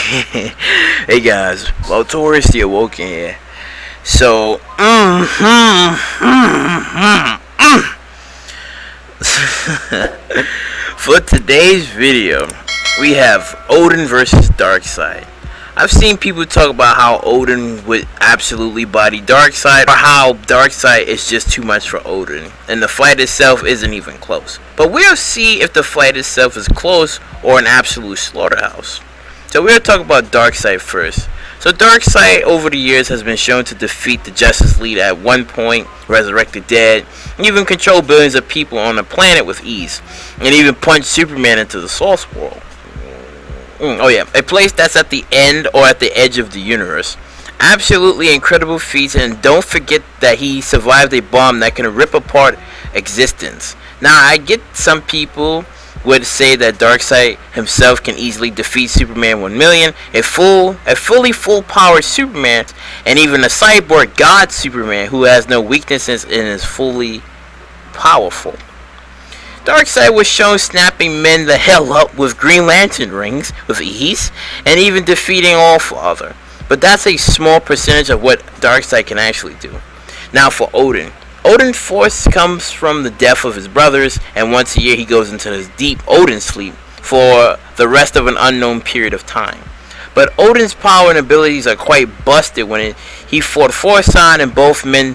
Hey guys, VALTORIOUS the Awoken here. So, for today's video, we have Odin versus Darkseid. I've seen people talk about how Odin would absolutely body Darkseid, or how Darkseid is just too much for Odin, and the fight itself isn't even close. But we'll see if the fight itself is close or an absolute slaughterhouse. So we'll talk about Darkseid first. So Darkseid over the years has been shown to defeat the Justice League at one point, resurrect the dead, and even control billions of people on the planet with ease, and even punch Superman into the source world. Oh yeah, a place that's at the end or at the edge of the universe. Absolutely incredible feats, and don't forget that he survived a bomb that can rip apart existence. Now I get some people would say that Darkseid himself can easily defeat Superman 1,000,000, a fully full-powered Superman, and even a cyborg god Superman who has no weaknesses and is fully powerful. Darkseid was shown snapping men the hell up with Green Lantern rings with ease, and even defeating Allfather. But that's a small percentage of what Darkseid can actually do. Now for Odin. Odin's force comes from the death of his brothers, and once a year he goes into his deep Odin sleep for the rest of an unknown period of time. But Odin's power and abilities are quite busted when he fought Forsyth, and both men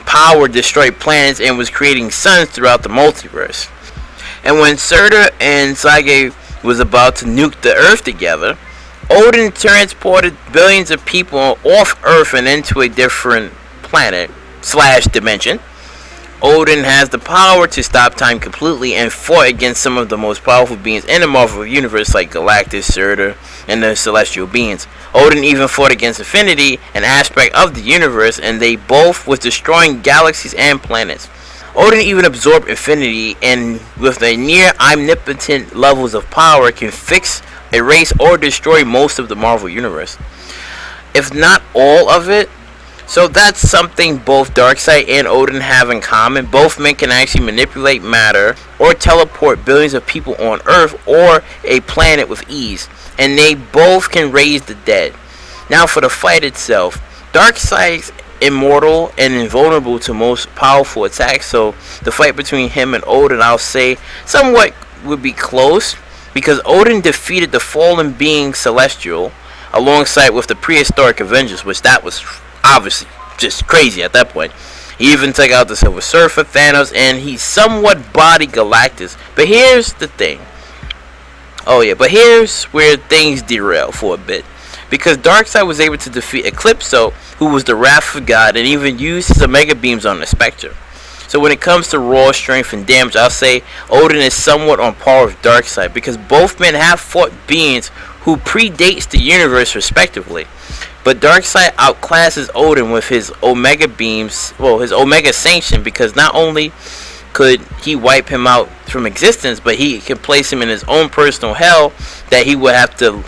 power destroyed planets and was creating suns throughout the multiverse. And when Surtur and Sage was about to nuke the Earth together, Odin transported billions of people off Earth and into a different planet / dimension. Odin has the power to stop time completely and fought against some of the most powerful beings in the Marvel Universe like Galactus, Surtur, and the Celestial Beings. Odin even fought against Infinity, an aspect of the universe, and they both was destroying galaxies and planets. Odin even absorbed Infinity, and with a near omnipotent levels of power can fix, erase, or destroy most of the Marvel Universe, if not all of it. So that's something both Darkseid and Odin have in common. Both men can actually manipulate matter or teleport billions of people on Earth or a planet with ease, and they both can raise the dead. Now for the fight itself, Darkseid's immortal and invulnerable to most powerful attacks, so the fight between him and Odin, I'll say, somewhat would be close, because Odin defeated the fallen being Celestial alongside with the prehistoric Avengers, which that was obviously just crazy at that point. He even took out the Silver Surfer, Thanos, and he somewhat bodied Galactus. But here's the thing. But here's where things derail for a bit, because Darkseid was able to defeat Eclipso, who was the wrath of God, and even used his Omega beams on the Spectre. So when it comes to raw strength and damage, I'll say Odin is somewhat on par with Darkseid, because both men have fought beings who predates the universe respectively. But Darkseid outclasses Odin with his Omega beams, his Omega sanction, because not only could he wipe him out from existence, but he can place him in his own personal hell that he would have to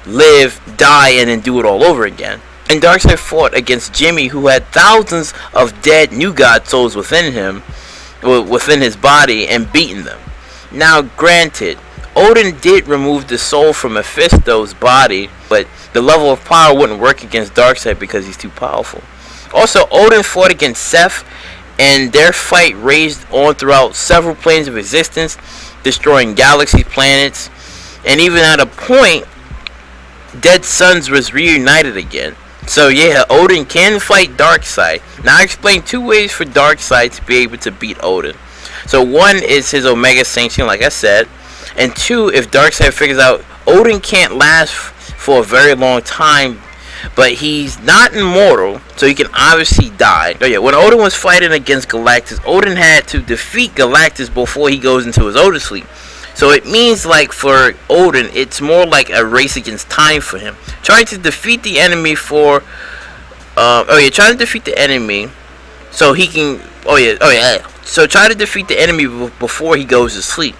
live, die, and then do it all over again. And Darkseid fought against Jimmy, who had thousands of dead New God souls within him, within his body, and beaten them. Now granted, Odin did remove the soul from Mephisto's body, but the level of power wouldn't work against Darkseid because he's too powerful. Also, Odin fought against Seth, and their fight raged on throughout several planes of existence, destroying galaxies, planets, and even at a point, dead suns was reunited again. So yeah, Odin can fight Darkseid. Now I explained two ways for Darkseid to be able to beat Odin. So one is his Omega Sanction, like I said, and two, if Darkseid figures out Odin can't last for a very long time, but he's not immortal, so he can obviously die. When Odin was fighting against Galactus, Odin had to defeat Galactus before he goes into his Odin sleep. So it means like for Odin, it's more like a race against time for him. Trying to defeat the enemy trying to defeat the enemy so he can, so try to defeat the enemy before he goes to sleep.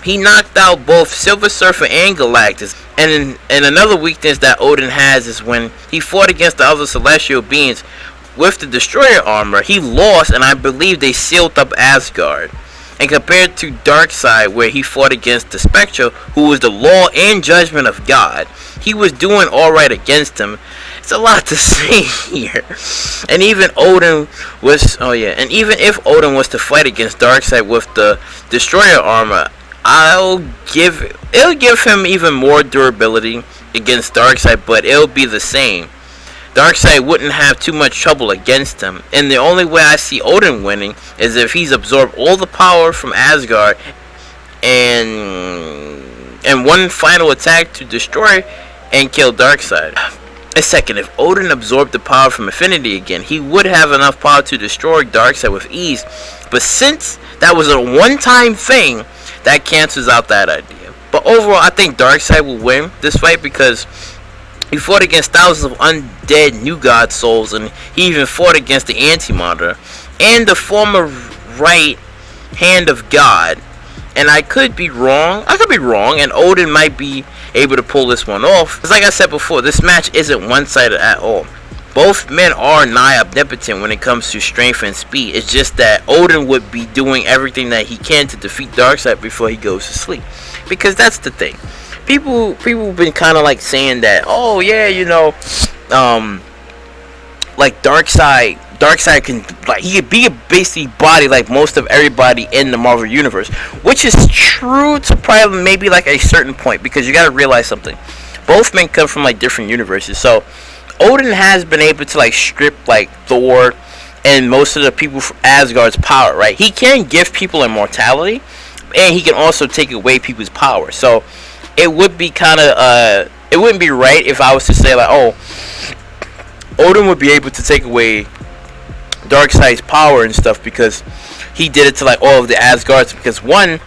He knocked out both Silver Surfer and Galactus, and another weakness that Odin has is when he fought against the other celestial beings with the Destroyer armor, he lost, and I believe they sealed up Asgard. And compared to Darkseid, where he fought against the Spectre, who was the law and judgment of God, he was doing all right against him. It's a lot to say here. And even Odin was, and even if Odin was to fight against Darkseid with the Destroyer armor, it'll give him even more durability against Darkseid, but it'll be the same. Darkseid wouldn't have too much trouble against him, and the only way I see Odin winning is if he's absorbed all the power from Asgard and one final attack to destroy and kill Darkseid. A second, if Odin absorbed the power from Infinity again, he would have enough power to destroy Darkseid with ease, but since that was a one-time thing, that cancels out that idea. But overall, I think Darkseid will win this fight because he fought against thousands of undead New God souls, and he even fought against the Anti-Monitor and the former right hand of God. And I could be wrong, and Odin might be able to pull this one off. Because like I said before, this match isn't one-sided at all. Both men are nigh omnipotent when it comes to strength and speed. It's just that Odin would be doing everything that he can to defeat Darkseid before he goes to sleep. Because that's the thing. People have been kind of like saying that, oh yeah, like Darkseid can, like, he could be a basically body like most of everybody in the Marvel universe, which is true to probably maybe like a certain point, because you got to realize something. Both men come from like different universes, so Odin has been able to like strip like Thor and most of the people from Asgard's power, right? He can give people immortality, and he can also take away people's power. So it would be kind of it wouldn't be right if I was to say like, oh, Odin would be able to take away Darkseid's power and stuff because he did it to like all of the Asgards, because one,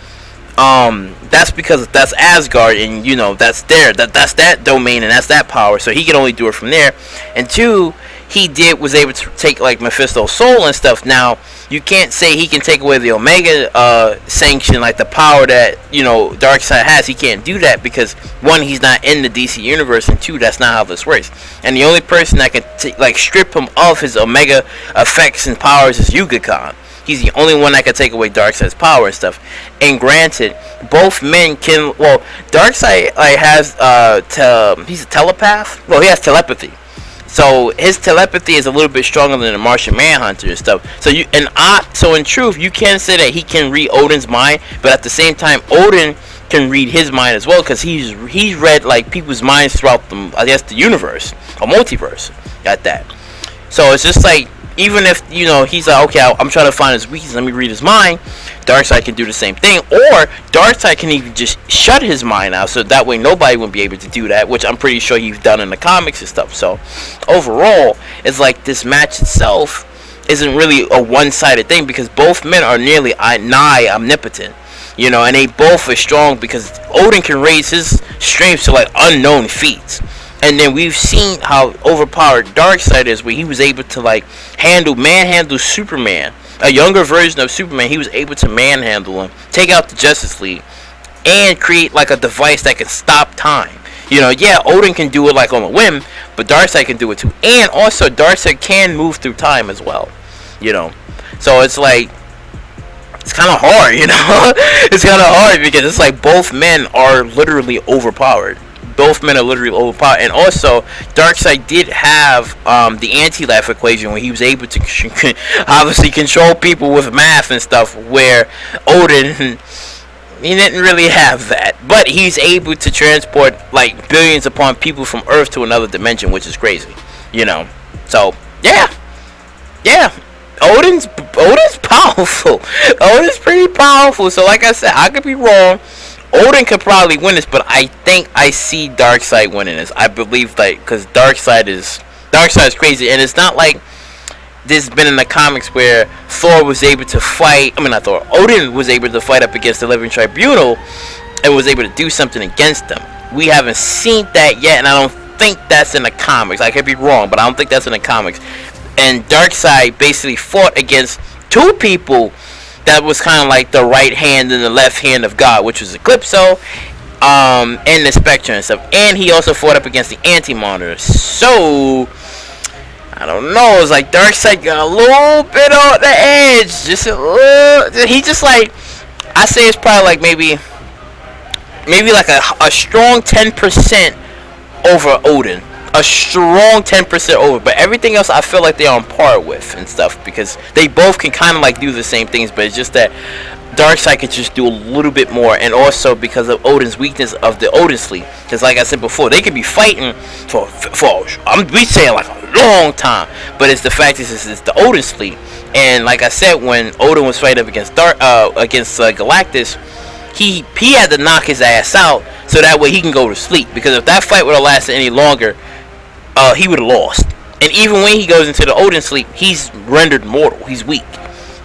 that's because that's Asgard, and that's that domain, and that's that power, so he can only do it from there. And two, he was able to take like Mephisto's soul and stuff. Now you can't say he can take away the Omega sanction, like the power that Darkseid has. He can't do that because one, he's not in the DC universe, and two, that's not how this works. And the only person that can like strip him of his Omega effects and powers is Yuga Khan. He's the only one that can take away Darkseid's power and stuff. And granted, both men can. Well, Darkseid has he's a telepath. Well, he has telepathy. So his telepathy is a little bit stronger than the Martian Manhunter and stuff. So so in truth, you can say that he can read Odin's mind, but at the same time, Odin can read his mind as well, because he's read like people's minds throughout the universe, or multiverse, at that. So it's just like, even if he's like, okay, I'm trying to find his weakness, let me read his mind, Darkseid can do the same thing, or Darkseid can even just shut his mind out, so that way nobody will be able to do that, which I'm pretty sure he's done in the comics and stuff. So overall, it's like this match itself isn't really a one-sided thing, because both men are nearly nigh omnipotent, and they both are strong, because Odin can raise his strength to like unknown feats. And then we've seen how overpowered Darkseid is, where he was able to like manhandle Superman, a younger version of Superman. He was able to manhandle him, take out the Justice League, and create like a device that can stop time. Yeah, Odin can do it like on a whim, but Darkseid can do it too. And also, Darkseid can move through time as well. So it's like, it's kind of hard, It's kind of hard because it's like both men are literally overpowered. Both men are literally overpowered. And also, Darkseid did have the anti-life equation, where he was able to obviously control people with math and stuff, where Odin, he didn't really have that. But he's able to transport like billions upon people from Earth to another dimension, which is crazy. So yeah. Odin's powerful. Odin's pretty powerful. So like I said, I could be wrong. Odin could probably win this, but I think I see Darkseid winning this. I believe that, because Darkseid is crazy, and it's not like this has been in the comics where Thor was able to fight. I mean, not Thor. Odin was able to fight up against the Living Tribunal and was able to do something against them. We haven't seen that yet, and I don't think that's in the comics. I could be wrong, but I don't think that's in the comics. And Darkseid basically fought against two people that was kind of like the right hand and the left hand of God, which was Eclipso, and the Spectre and stuff. And he also fought up against the Anti-Monitor. So I don't know. It's like Darkseid got a little bit on the edge, just a little. He just like, I say it's probably like maybe like a strong 10% over Odin. A strong 10% over, but everything else I feel like they're on par with and stuff, because they both can kind of like do the same things, but it's just that Darkseid could just do a little bit more, and also because of Odin's weakness of the Odin sleep. Because like I said before, they could be fighting for we saying like a long time, but it's the fact is it's the Odin sleep. And like I said, when Odin was fighting up against Galactus, he had to knock his ass out so that way he can go to sleep. Because if that fight would have lasted any longer, he would have lost. And even when he goes into the Odin sleep, he's rendered mortal. He's weak.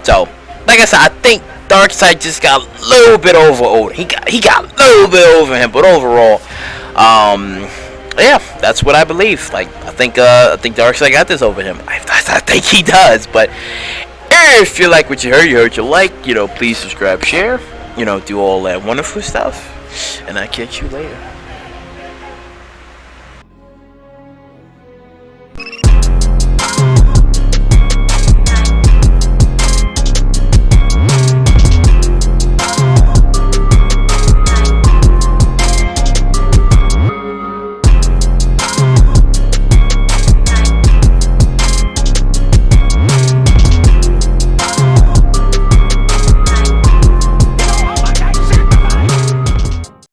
So, like I said, I think Darkseid just got a little bit over Odin. He got a little bit over him, but overall, yeah, that's what I believe. Like, I think Darkseid got this over him. I think he does. But if you like what you heard you like, please subscribe, share, do all that wonderful stuff, and I'll catch you later.